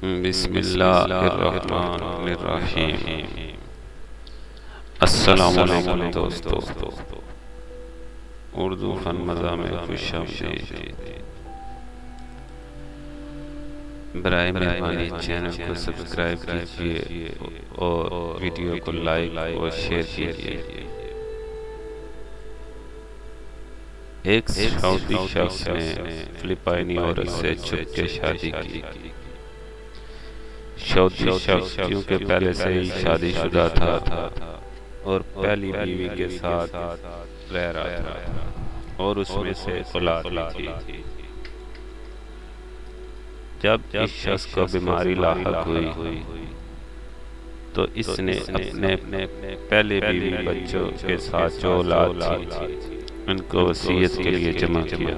بسم اللہ الرحمن الرحیم۔ السلام علیکم دوستو، اردو فن مزاح میں خوش آمدید۔ برائے مہربانی چینل کو سبسکرائب کیجیے اور ویڈیو کو لائک اور شیئر کیجیے۔ ایک سعودی شخص نے فلپائنی عورت سے چھپ کے شادی کی۔ سعودی شخص کیونکہ پہلے سے ہی شادی شدہ تھا اور پہلی بیوی کے ساتھ رہ رہا تھا اور اس میں سے اولاد بھی تھی۔ جب اس شخص کو بیماری لاحق ہوئی تو اس نے اپنے پہلے بیوی بچوں کے ساتھ جو اولاد تھی ان کو وصیت کے لیے جمع کیا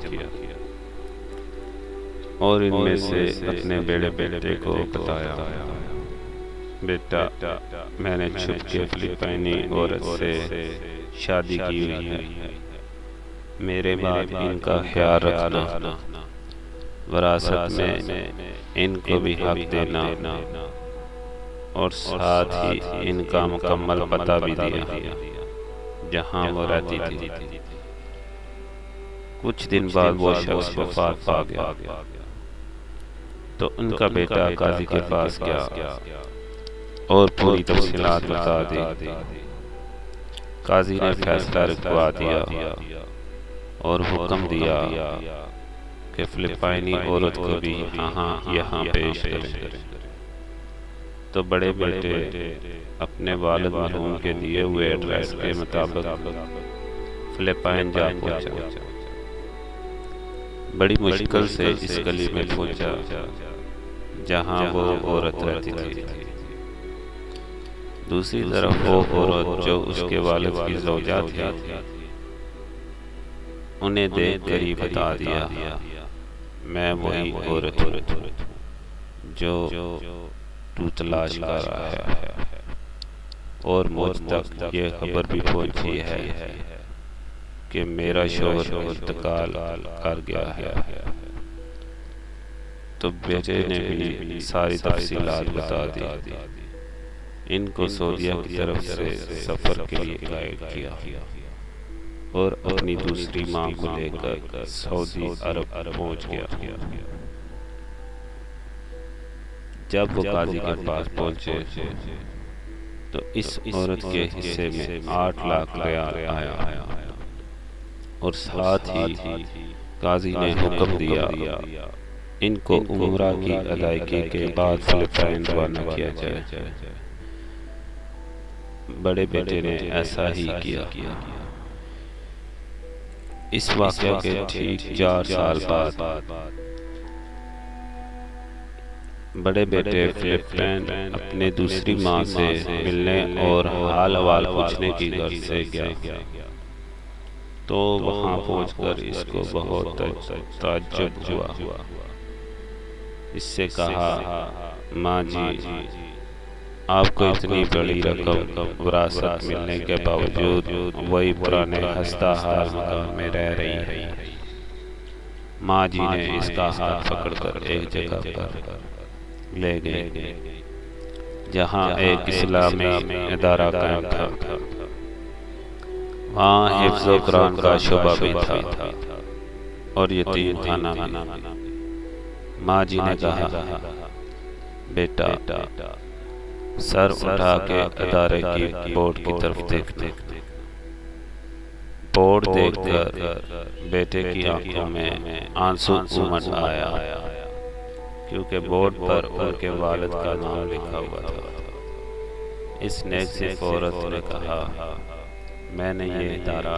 اور ان میں سے اپنے بڑے بیٹے کو بتایا، بیٹا میں نے چھپ کے فلپائنی عورت سے شادی کی ہوئی ہے، میرے بعد ان کا خیال رکھنا، وراثت میں ان کو بھی حق دینا اور ساتھ ہی ان کا مکمل پتہ بھی دیا جہاں وہ رہتی تھی۔ کچھ دن بعد وہ شخص وفات پا گیا تو ان کا بیٹا قاضی کے پاس گیا اور پوری تفصیلات بتا دی۔ قاضی نے فیصلہ رکھوا دیا اور حکم دیا کہ فلپائنی عورت کو بھی یہاں پیش کریں۔ تو بڑے بیٹے اپنے والد مرحوم کے دیے ہوئے ایڈریس کے مطابق فلپائن جا پہنچا۔ بڑی مشکل سے اس گلی میں پہنچا جہاں وہ عورت رہتی تھی۔ دوسری طرف وہ عورت جو اس کے والد کی زوجہ تھی انہیں دیکھ کر ہی بتا دیا، میں وہی عورت ہوں جو تو تلاش کر رہا ہے، اور مجھ تک یہ خبر بھی پہنچی ہے کہ میرا شوہر انتقال کر گیا ہے۔ تو بیٹے نے بھی ساری تفصیلات بتا دی۔ ان کو سعودیہ کی طرف سے سفر کے لیے گائیڈ کیا اور اپنی دوسری ماں کو لے کر سعودی عرب پہنچ گیا۔ جب وہ قاضی کے پاس پہنچے تو اس عورت کے حصے میں 8 لاکھ ریال آیا اور ساتھ ہی قاضی نے حکم دیا ان کو عمرہ کی ادائیگی کے بعد فلپائن روانہ کیا جائے۔ بڑے بیٹے نے ایسا ہی کیا۔ اس واقعے کے ٹھیک 4 سال بعد بڑے بیٹے فلپائن اپنے دوسری ماں سے ملنے اور حال احوال پوچھنے کی غرض سے گیا تو وہاں پہنچ کر اس کو بہت تعجب ہوا۔ اس سے کہا، ماں جی آپ کو اتنی بڑی رقم وراثت ملنے کے باوجود وہی پرانے خستہ حال مکان میں رہ رہی ہے۔ ماں جی نے اس کا ہاتھ پکڑ کر ایک جگہ پر لے گئے جہاں ایک اسلامی ادارہ قائم تھا۔ وہاں حفظ قرآن کا شعبہ بھی تھا اور یتیم خانہ بھی۔ ماں جی نے کہا، بیٹا سر اٹھا کے ادارے کی بورڈ کی طرف دیکھنا۔ بورڈ دیکھ کر بیٹے کی آنکھوں میں آنسو امڑ آیا کیونکہ بورڈ پر ان کے والد کا نام لکھا ہوا تھا۔ اس نیک صف عورت نے کہا، میں نے یہ ادارہ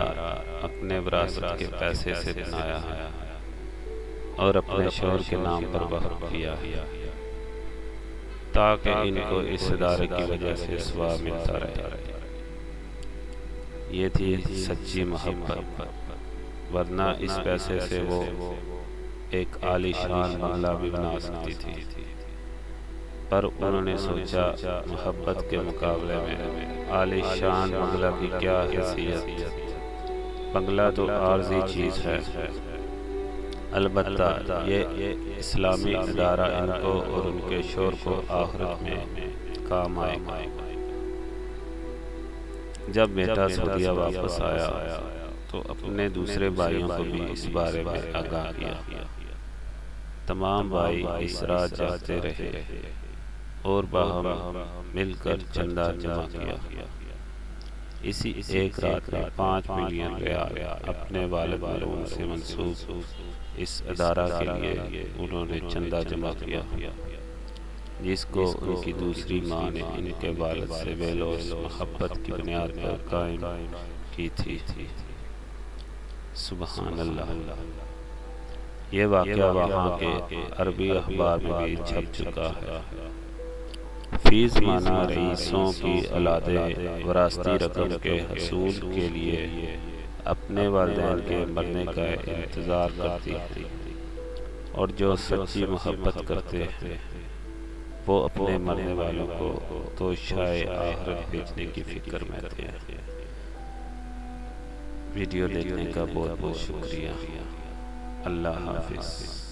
اپنے وراثت کے پیسے سے بنایا ہے اور اپنے شوہر کے نام پر وقف کیا تاکہ ان کو اس ادارے کی وجہ سے ثواب ملتا رہے۔ یہ تھی سچی محبت، ورنہ اس پیسے سے وہ ایک عالی شان بنگلہ بھی بنا سکتی تھی، پر انہوں نے سوچا محبت کے مقابلے میں عالی شان بنگلہ کی کیا حیثیت، بنگلہ تو عارضی چیز ہے، البتہ یہ اسلامی ادارہ ان کو اور ان کے شور کو آخرت میں کام آئے گا۔ جب بیٹا سعودیہ واپس آیا تو اپنے دوسرے بھائیوں کو بھی اس بارے میں آگاہ کیا۔ تمام بھائی اس راہ جاتے رہے اور باہم مل کر چندہ جمع کیا۔ اسی ایک رات میں 5 ملین ریال اپنے والد مرحوم سے منسوب اس ادارہ کے لیے انہوں نے چندہ جمع کیا، جس کو ان کی دوسری ماں نے ان کے والد سے بے لوث محبت کی بنیاد پر قائم کی تھی۔ سبحان اللہ۔ یہ واقعہ وہاں کے عربی اخبار میں بھی چھپ چکا ہے۔ فی زمانہ رئیسوں کی اولادیں وراثتی رقم کے حصول کے لیے اپنے والدین کے مرنے کا انتظار کرتی ہیں، اور جو سچی محبت کرتے ہیں وہ اپنے مرنے والوں کو توشہائے آخرت بھیجنے کی فکر میں تھے۔ ویڈیو دیکھنے کا بہت بہت شکریہ۔ اللہ حافظ۔